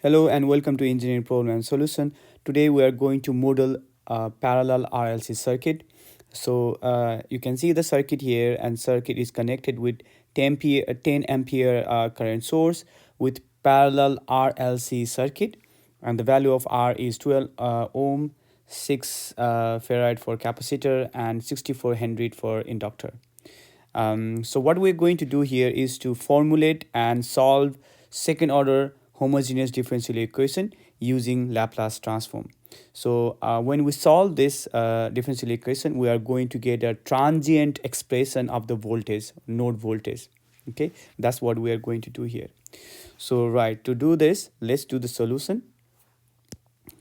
Hello and welcome to Engineering Problem and Solution. Today we are going to model a parallel RLC circuit. You can see the circuit here, and circuit is connected with 10 ampere current source with parallel RLC circuit, and the value of R is 12 ohm, 6 farad for capacitor, and 64 Henry for inductor. So what we're going to do here is to formulate and solve second order homogeneous differential equation using Laplace transform. When we solve this differential equation, we are going to get a transient expression of the voltage, node voltage. Okay, that's what we are going to do here. So right, to do this, let's do the solution.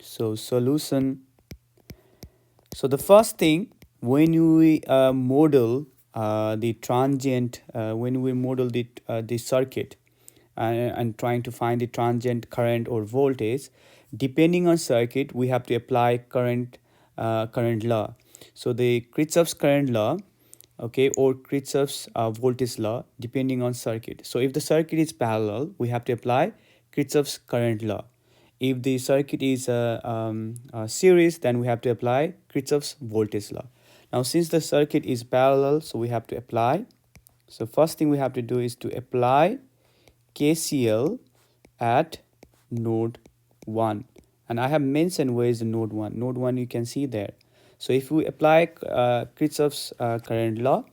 Solution. So the first thing, when we model the transient, when we model the circuit and trying to find the transient current or voltage, depending on circuit, we have to apply current law. So the Kirchhoff's current law, okay, or Kirchhoff's voltage law, depending on circuit. So if the circuit is parallel, we have to apply Kirchhoff's current law. If the circuit is a series, then we have to apply Kirchhoff's voltage law. Now, since the circuit is parallel, so we have to apply. So first thing we have to do is to apply KCL at node 1. And I have mentioned where is the node 1. Node 1 you can see there. So if we apply Kirchhoff's current law,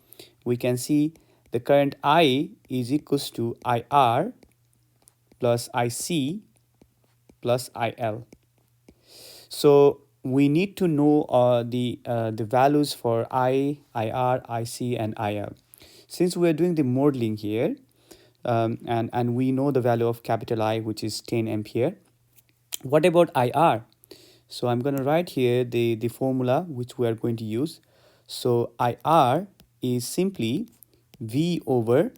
we can see the current I is equals to IR plus IC plus IL. So we need to know the values for I, IR, IC, and IL. Since we are doing the modeling here, and we know the value of capital I, which is 10 ampere. What about IR? So I'm going to write here the formula which we are going to use. So IR is simply V over,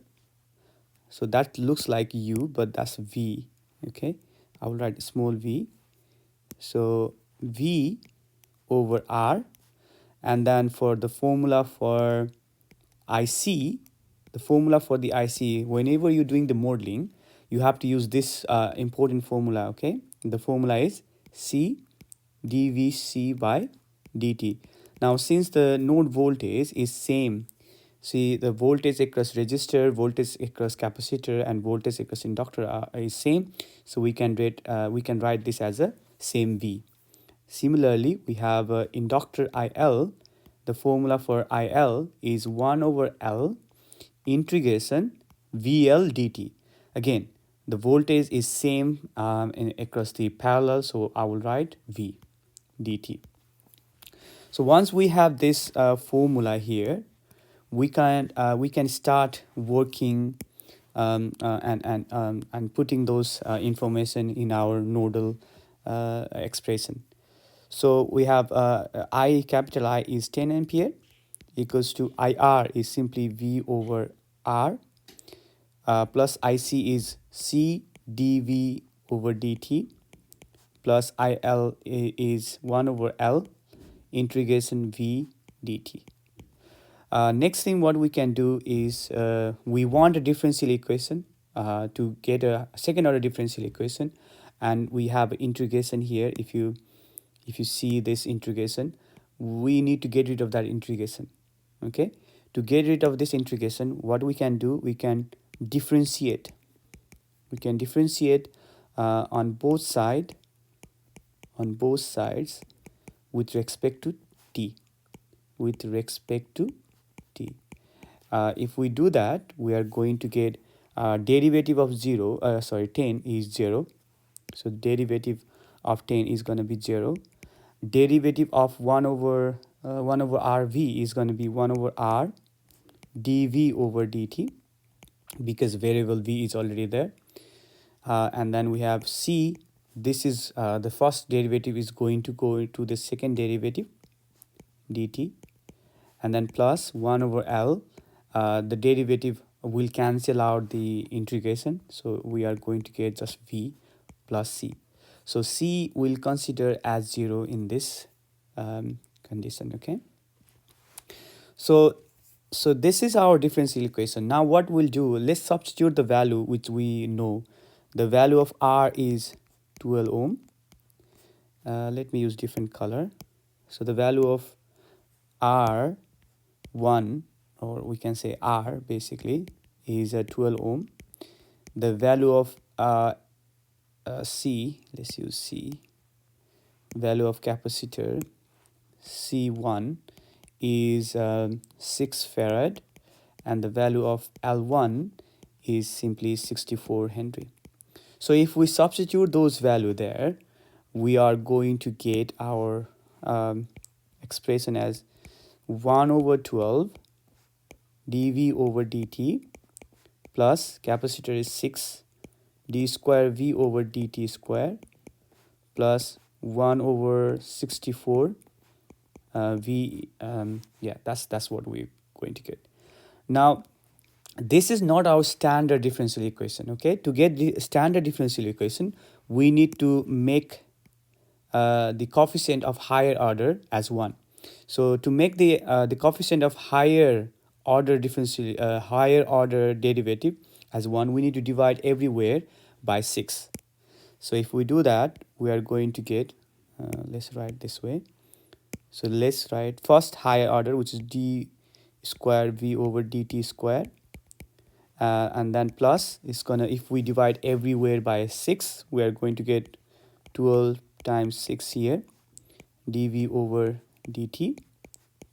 so that looks like U, but that's V. Okay, I will write small v. So V over R, and then for the formula for IC, the formula for the IC, whenever you're doing the modeling, you have to use this important formula, okay? The formula is C dVc by dt. Now, since the node voltage is same, see the voltage across resistor, voltage across capacitor, and voltage across inductor is same, so we can write this as a same V. Similarly, we have inductor IL. The formula for IL is 1 over L integration VL dt. Again, the voltage is same across the parallel, so I will write V dt. So once we have this formula here, we can start working and putting those information in our nodal expression. So we have capital I is 10 ampere equals to IR is simply V over R plus IC is C dV over dt plus IL is 1 over L integration V dt. Next thing what we can do is we want a differential equation to get a second order differential equation, and we have integration here. If you see this integration, we need to get rid of that integration. Okay, to get rid of this integration, what we can do, we can differentiate on both sides with respect to t. If we do that, we are going to get derivative of 10 is 0. So derivative of 10 is going to be 0. Derivative of 1 over RV is going to be 1 over R dV over dt, because variable v is already there. And then we have C. This is the first derivative is going to go into the second derivative dt, and then plus 1 over L. The derivative will cancel out the integration, so we are going to get just V plus C. So C will consider as 0 in this condition. Okay, so this is our differential equation. Now what we'll do, let's substitute the value which we know. The value of R is 12 ohm. Let me use different color. So the value of R1, or we can say R basically, is a 12 ohm. The value of C, let's use C, value of capacitor C1 is 6 farad, and the value of L1 is simply 64 Henry. So if we substitute those value there, we are going to get our expression as 1 over 12 dV over dt plus capacitor is 6 d square V over dt square plus 1 over 64 V. Yeah, that's what we're going to get. Now, this is not our standard differential equation. Okay, to get the standard differential equation, we need to make the coefficient of higher order as 1. So to make the coefficient of higher order differential higher order derivative as 1, we need to divide everywhere by 6. So if we do that, we are going to get, let's write this way. So let's write first higher order, which is d square V over dt square, and then plus is gonna, if we divide everywhere by 6, we are going to get 12 times 6 here dV over dt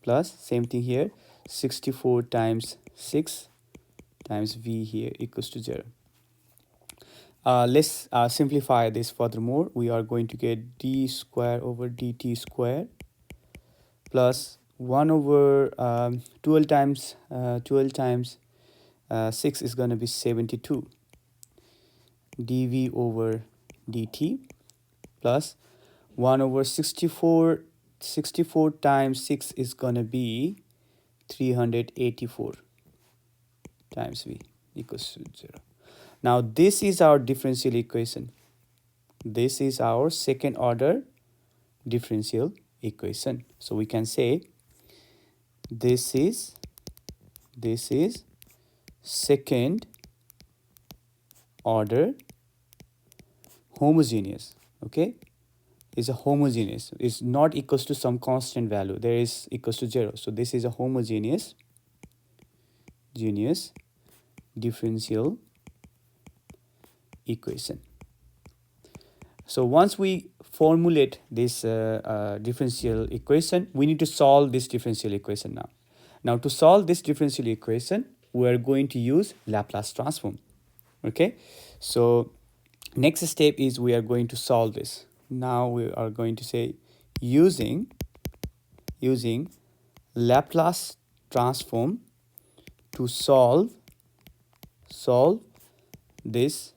plus same thing here 64 times 6 times V here equals to 0. Let's simplify this furthermore. We are going to get d square over dt square plus 1 over 12 times 6 is going to be 72 dV over dt plus 1 over 64 times 6 is going to be 384 times V equals to 0. Now this is our differential equation. This is our second order differential equation. So we can say this is second order homogeneous. Okay, is a homogeneous, is not equals to some constant value, there is equals to 0. So this is a homogeneous differential equation. So once we formulate this differential equation, we need to solve this differential equation now. Now to solve this differential equation, we are going to use Laplace transform. Okay, so next step is we are going to solve this. Now we are going to say using Laplace transform to solve this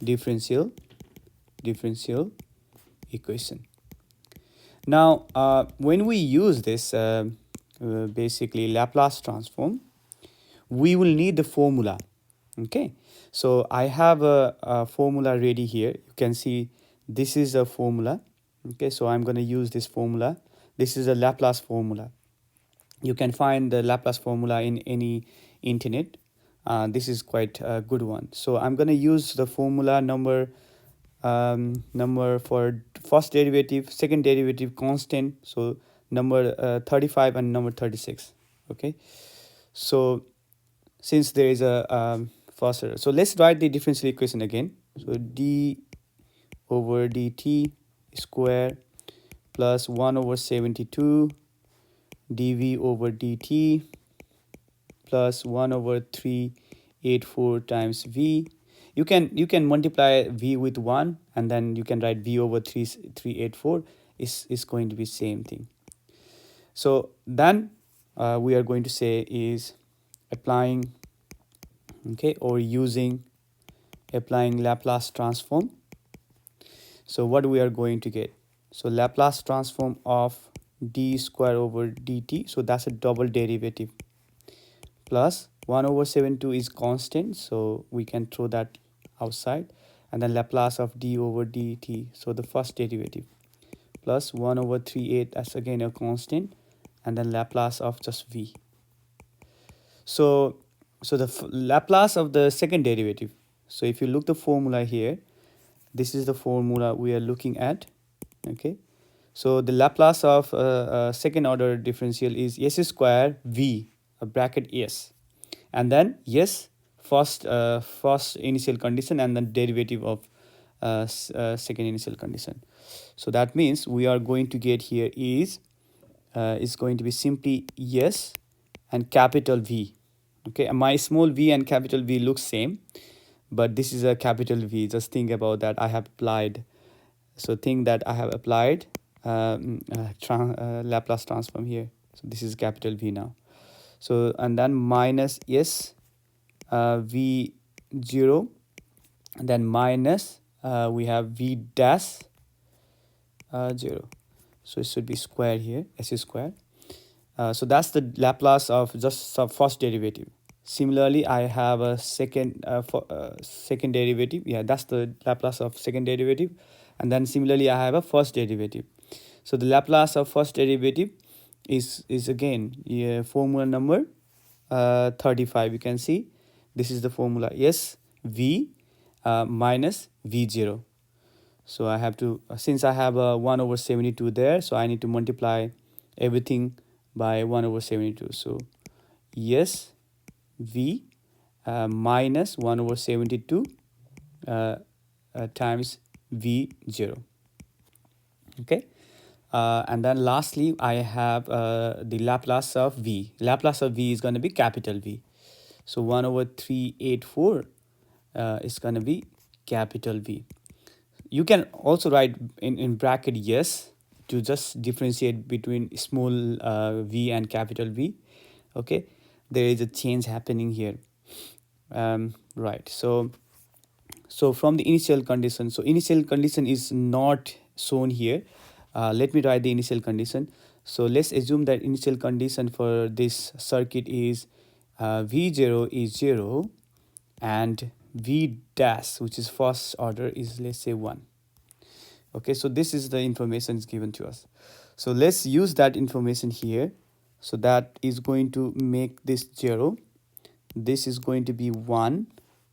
differential equation. Now when we use this basically Laplace transform, we will need the formula. Okay, so I have a formula ready here. You can see this is a formula. Okay, so I'm going to use this formula. This is a Laplace formula. You can find the Laplace formula in any internet. This is quite a good one. So I'm going to use the formula number for first derivative, second derivative constant. So number 35 and number 36. Okay, so since there is a first order, so let's write the differential equation again. So d over dt square plus 1 over 72 dV over dt plus 1 over 384 times V. You can multiply V with 1 and then you can write V over 384 is going to be same thing. So then we are going to say is applying, okay, or applying Laplace transform. So what we are going to get? So Laplace transform of d square over dt, so that's a double derivative, plus 1 over 72 is constant, so we can throw that outside, and then Laplace of d over dt, so the first derivative, plus 1 over 38, that's again a constant, and then Laplace of just v. So the Laplace of the second derivative, so if you look the formula here, This is the formula we are looking at. Okay, so the Laplace of second order differential is s square v, a bracket s, and then yes, first initial condition and then derivative of second initial condition. So that means we are going to get here is going to be simply yes and capital V. Okay, and my small v and capital V looks same, but this is a capital V. Just think about that. I have applied. So think that I have applied Laplace transform here. So this is capital V now. So and then minus s v0, and then minus we have v dash 0. So it should be square here, s square. So that's the Laplace of just first derivative. Similarly, I have a second derivative. Yeah, that's the Laplace of second derivative. And then similarly, I have a first derivative. So the Laplace of first derivative is again formula number 35. You can see this is the formula. Yes, v minus v0. So I have to, since I have a 1 over 72 there, so I need to multiply everything by 1 over 72. So yes, v minus 1 over 72 times v0. Okay, and then lastly I have the Laplace of v. Laplace of v is going to be capital V. So 1 over 384 is going to be capital V. You can also write in bracket yes to just differentiate between small v and capital V. Okay, there is a change happening here. Right, so from the initial condition, so initial condition is not shown here. Let me write the initial condition. So let's assume that initial condition for this circuit is v0 is 0 and v dash, which is first order, is let's say 1. Okay, so this is the information is given to us. So let's use that information here. So that is going to make this 0, this is going to be 1,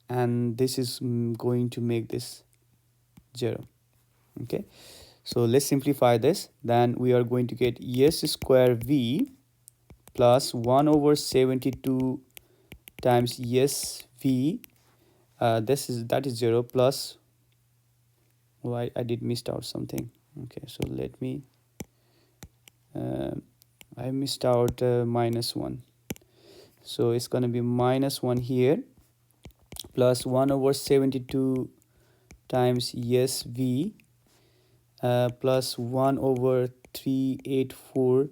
and this is going to make this 0. Okay, so let's simplify this. Then we are going to get s square v plus 1 over 72 times s v, that is 0 plus, oh, I did missed out something. Okay, so let me I missed out minus 1. So it's going to be minus 1 here plus 1 over 72 times s v plus 1 over 384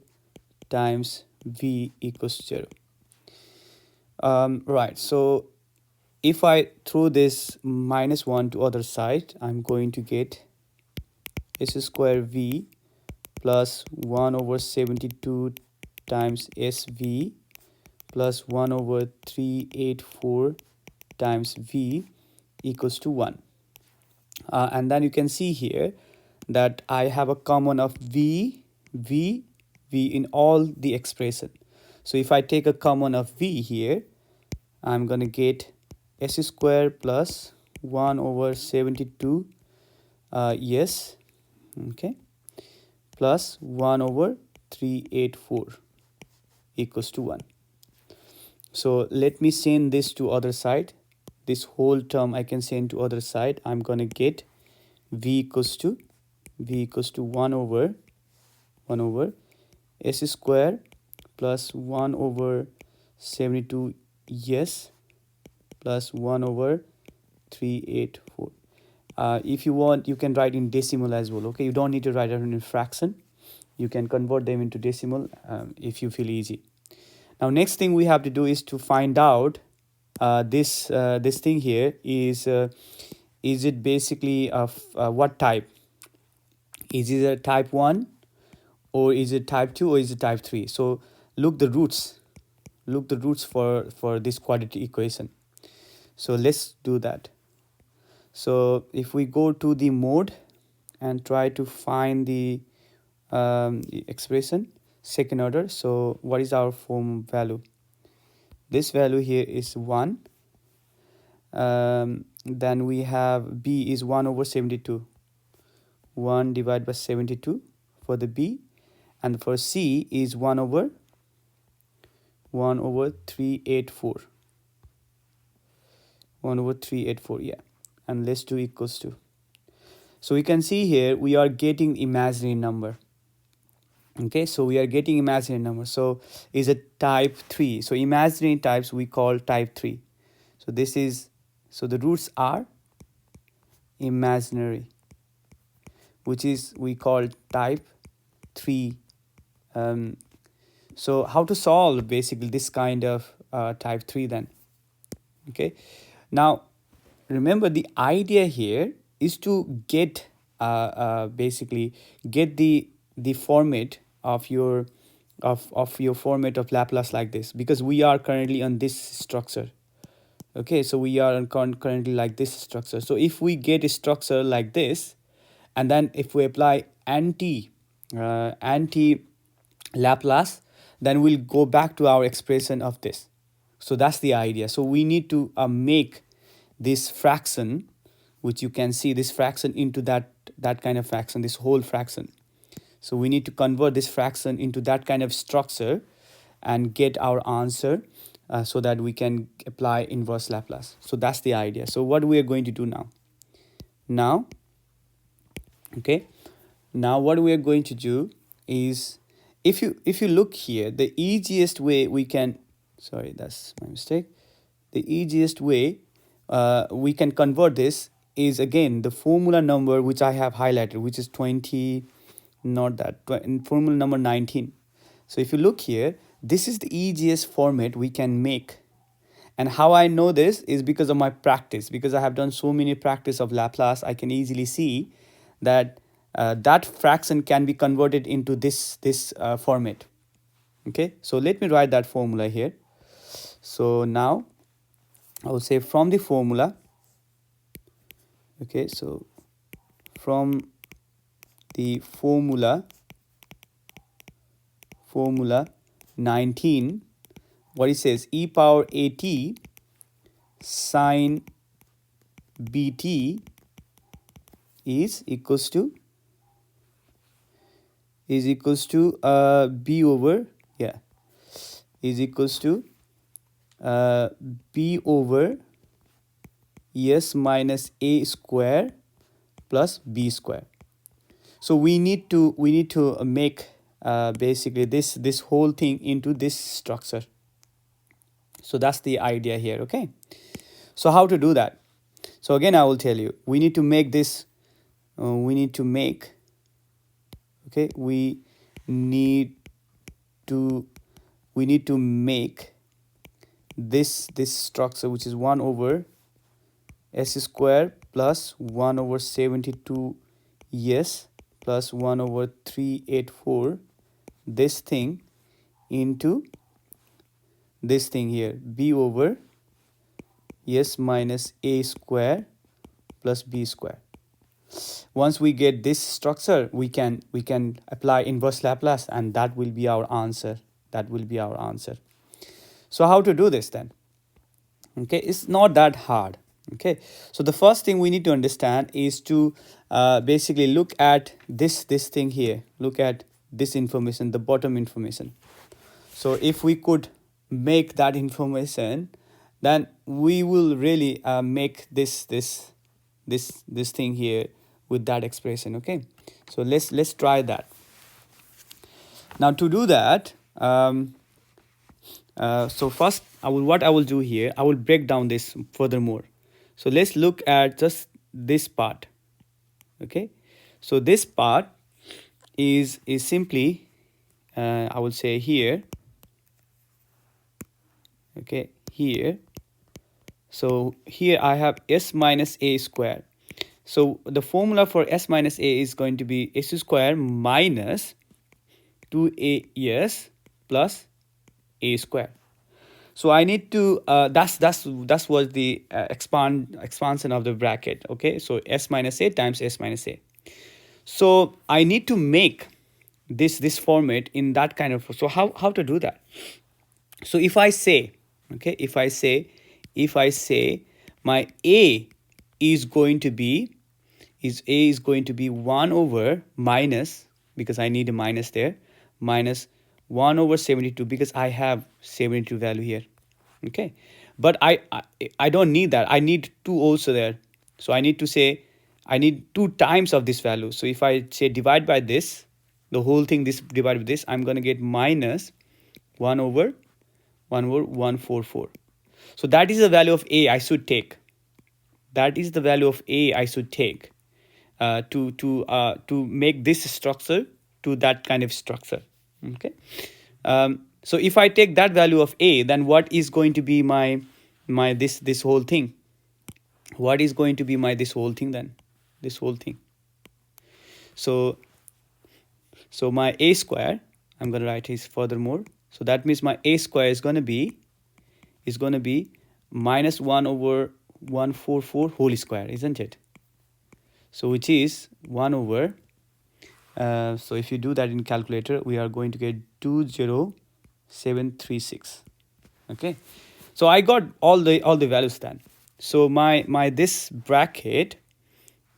times v equals 0. Right, so if I throw this minus 1 to other side, I'm going to get s square v plus 1 over 72 times sv plus 1 over 384 times v equals to 1. And then you can see here that I have a common of v in all the expression. So if I take a common of v here, I'm going to get s square plus 1 over 72 yes, okay, plus 1 over 384 equals to 1. So let me send this to other side. This whole term I can send to other side. I'm going to get v equals to 1 over s square plus 1 over 72 yes plus 1 over 384. If you want, you can write in decimal as well. Okay, you don't need to write it in fraction. You can convert them into decimal if you feel easy. Now next thing we have to do is to find out this thing here is it basically of what type? Is it a type 1 or is it type 2 or is it type 3? So look the roots for this quadratic equation. So let's do that. So if we go to the mode and try to find the expression second order, so what is our form value? This value here is 1. Then we have b is 1 over 72. 1 divided by 72 for the b, and for c is 1 over 384. 1 over 384, yeah. And let's do equals to. So we can see here we are getting imaginary number. Okay, so we are getting imaginary number. So is a type 3. So imaginary types we call type 3. So this is, so the roots are imaginary, which is we call type 3. So how to solve basically this kind of type 3 then? Okay, now remember the idea here is to get basically get the format of your format of Laplace like this, because we are currently on this structure. Okay, so we are currently like this structure. So if we get a structure like this, and then if we apply anti Laplace, then we'll go back to our expression of this. So that's the idea. So we need to make this fraction, which you can see this fraction, into that kind of fraction, this whole fraction. So we need to convert this fraction into that kind of structure and get our answer, so that we can apply inverse Laplace. So that's the idea. So what we are going to do now, okay, now what we are going to do is, if you look here, the easiest way we can, sorry, that's my mistake, the easiest way we can convert this is again the formula number which I have highlighted, which is 20, not that, formula number 19. So if you look here, this is the easiest format we can make. And how I know this is because of my practice, because I have done so many practice of Laplace. I can easily see that that fraction can be converted into this format. Okay, so let me write that formula here. So now I will say from the formula, okay, so from the formula 19, what it says, e power at sine bt is equals to b over, yeah, is equals to b over s minus a square plus b square. So we need to make basically this whole thing into this structure. So that's the idea here. Okay, so how to do that? So again I will tell you, we need to make this we need to make this structure, which is 1 over s square plus 1 over 72 s plus 1 over 384, this thing into this thing here, b over s minus a square plus b square. Once we get this structure, we can apply inverse Laplace, and that will be our answer. So how to do this then? Okay, it's not that hard. Okay, so the first thing we need to understand is to basically look at this thing here. Look at this information, the bottom information. So if we could make that information, then we will really make this thing here with that expression. Okay, so let's try that. Now to do that, so first what I will do here, I will break down this furthermore. So let's look at just this part. Okay, so this part is simply I will say here. Okay, here, so here I have s minus a square. So the formula for s minus a is going to be s square minus 2as plus a square. So I need to that's was the expansion of the bracket. Okay, so s minus a times s minus a. So I need to make this format in that kind of. So how to do that? So if I say, okay, if I say my a is going to be A is going to be 1 over minus, because I need a minus there, minus 1 over 72, because I have 72 value here. Okay, but I don't need that. I need 2 also there. So I need to say I need 2 times of this value. So if I say divide by this, the whole thing, this divided by this, I'm going to get minus 1 over 144. So that is the value of A I should take. That is the value of A I should take to make this structure to that kind of structure. Okay. So if I take that value of A, then what is going to be my this whole thing? What is going to be my this whole thing then? This whole thing. So my A square, I'm going to write this furthermore. So that means my A square is going to be minus 1 over 144 whole square, isn't it? So which is 1 over, so if you do that in calculator, we are going to get 20736. Okay, so I got all the values then. So my this bracket,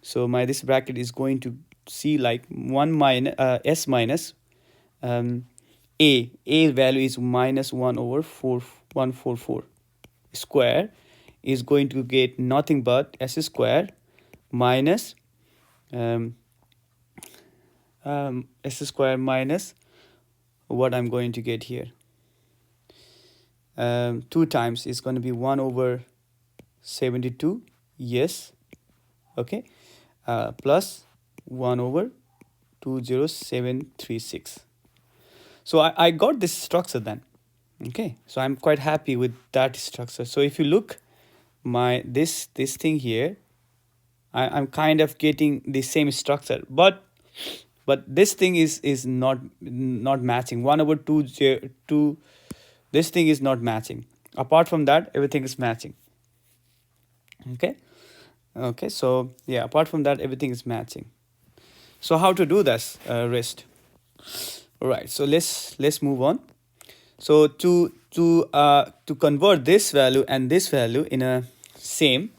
is going to see like 1 minus s minus a value is minus 1 over 144 square is going to get nothing but s square minus s square minus what I'm going to get here. 2 times is going to be 1 over 72, yes, okay, plus 1 over 20736. So I got this structure then. Okay, so I'm quite happy with that structure. So if you look my this thing here, I'm kind of getting the same structure, but this thing is not matching. 1 over 2, this thing is not matching. Apart from that, everything is matching. Okay, so yeah, apart from that, everything is matching. So how to do this rest? All right, so let's move on. So to convert this value and this value in a same,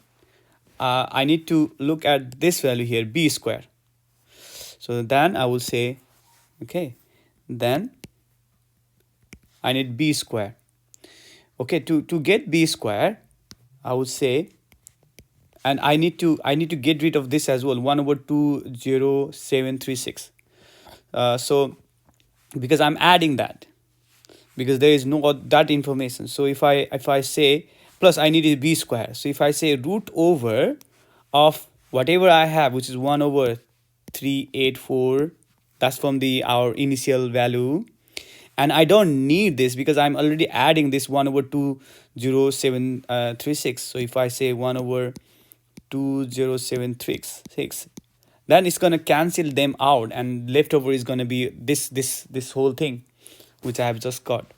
I need to look at this value here, b square. So then I will say, okay, then I need b square. Okay, to get b square, I would say, and I need to get rid of this as well, 1 over 20736. So because I'm adding that, because there is no that information. So if I say plus I need a b square. So if I say root over of whatever I have, which is 1 over 384, that's from our initial value, and I don't need this because I'm already adding this 1 over 20736. So if I say 1 over 20736, then it's going to cancel them out, and leftover is going to be this whole thing which I have just got.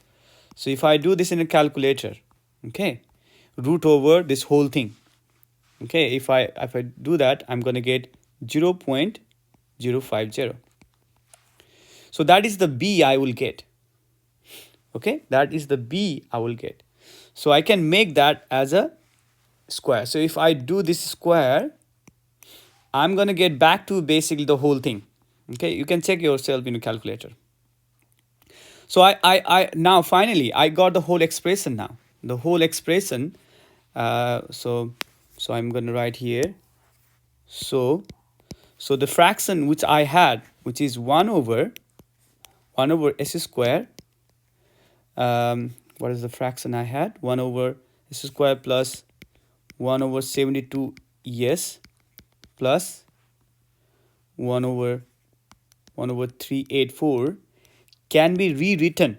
So if I do this in a calculator, okay, root over this whole thing, okay, if I do that, I'm going to get 0.050. So that is the b I will get. Okay, that is the b I will get. So I can make that as a square. So if I do this square, I'm going to get back to basically the whole thing. Okay, you can check yourself in a calculator. So I now finally I got the whole expression now. The whole expression. So I'm going to write here. So the fraction which I had, which is 1 over s square. What is the fraction I had? 1 over s square plus 1 over 72 yes plus 1 over 384 can be rewritten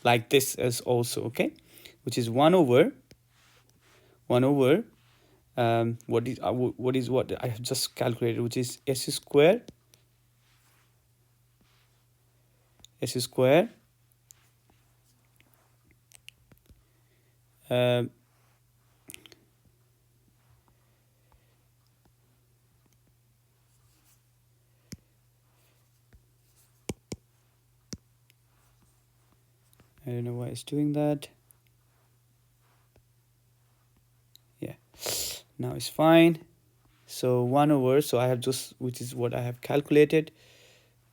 like this as also, okay, which is 1 over what I have just calculated, which is s square I don't know why it's doing that. Now it's fine. So 1 over, so I have just, which is what I have calculated,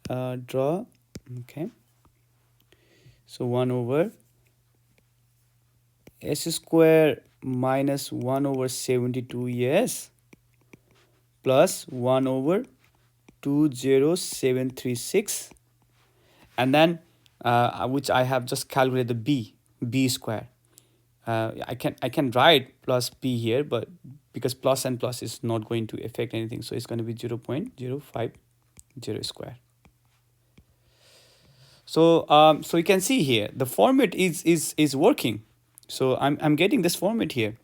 draw, okay. So 1 over s square minus 1 over 72 yes plus 1 over 20736, and then which I have just calculated the b square. I can write plus b here, but because plus and plus is not going to affect anything, so it's going to be 0.050 square. So so you can see here the format is working. So I'm getting this format here.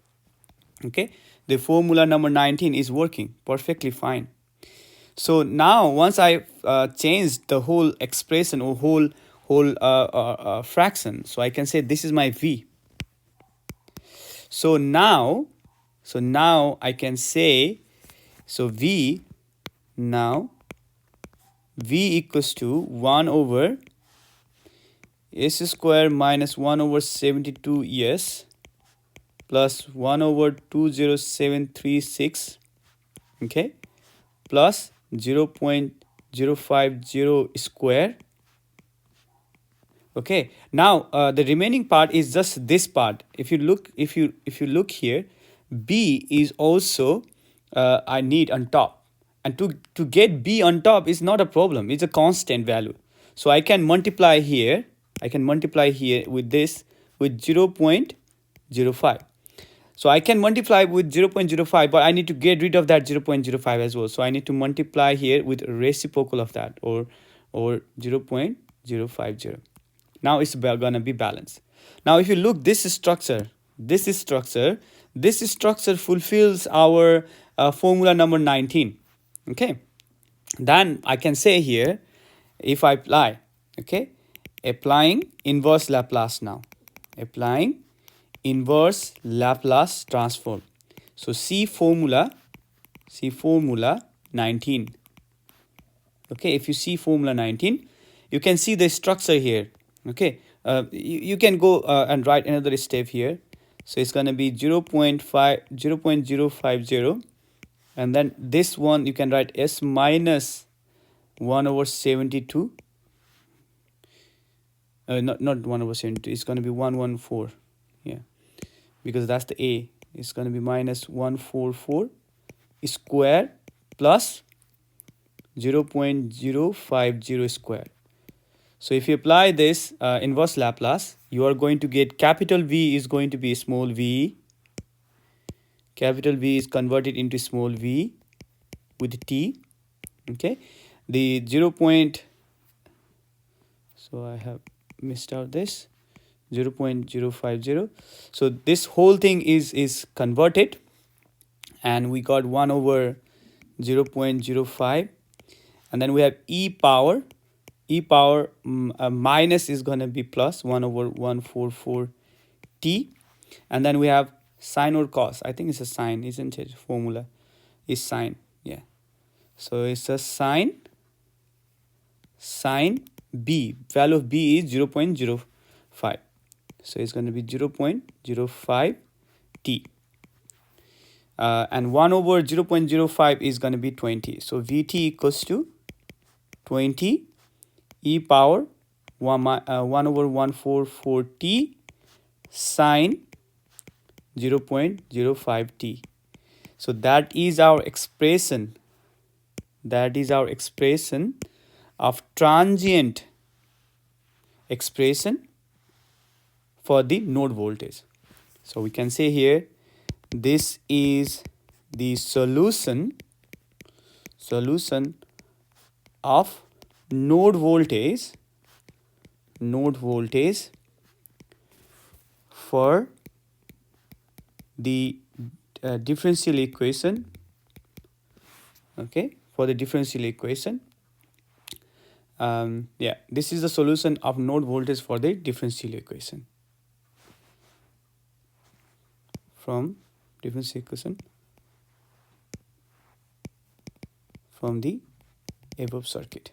Okay, the formula number 19 is working perfectly fine. So now once I changed the whole expression or whole fraction, so I can say this is my v. So now I can say, so v, now v equals to 1 over s square minus 1 over 72 yes plus 1 over 20736, okay, plus 0.050 square. Okay, now the remaining part is just this part. If you look here, b is also I need on top, and to get b on top is not a problem. It's a constant value, so I can multiply here. With this with 0.05. So I can multiply with 0.05, but I need to get rid of that 0.05 as well. So I need to multiply here with reciprocal of that, or 0.050. Now it's gonna be balanced. Now if you look, this structure fulfills our formula number 19. Okay, then I can say here, if I apply, okay, applying inverse Laplace now, applying inverse Laplace transform. So see formula 19. Okay, if you see formula 19, you can see the structure here. Okay, you can go and write another step here. So it's going to be 0.050, and then this one you can write s minus 1 over 72. Not 1 over 72, it's going to be 114. Yeah, because that's the a. It's going to be minus 144 square plus 0.050 square. So if you apply this inverse Laplace, you are going to get capital V is going to be small v. Capital V is converted into small v with t. Okay, the 0. So I have missed out this 0.050. So this whole thing is converted, and we got 1 over 0.05, and then we have e power minus is going to be plus 1 over 144 t, and then we have sine or cos. I think it's a sine, isn't it? Formula is sine. Yeah, so it's a sine b. Value of b is 0.05, so it's going to be 0.05 t, and 1 over 0.05 is going to be 20. So vt equals to 20 e power 1 over 144 t sine 0.05 t. So that is our expression. Of transient expression for the node voltage. So we can say here, this is the solution of node voltage for the differential equation. Okay, for the differential equation. Yeah, this is the solution of node voltage for the differential equation from differential equation from the above circuit.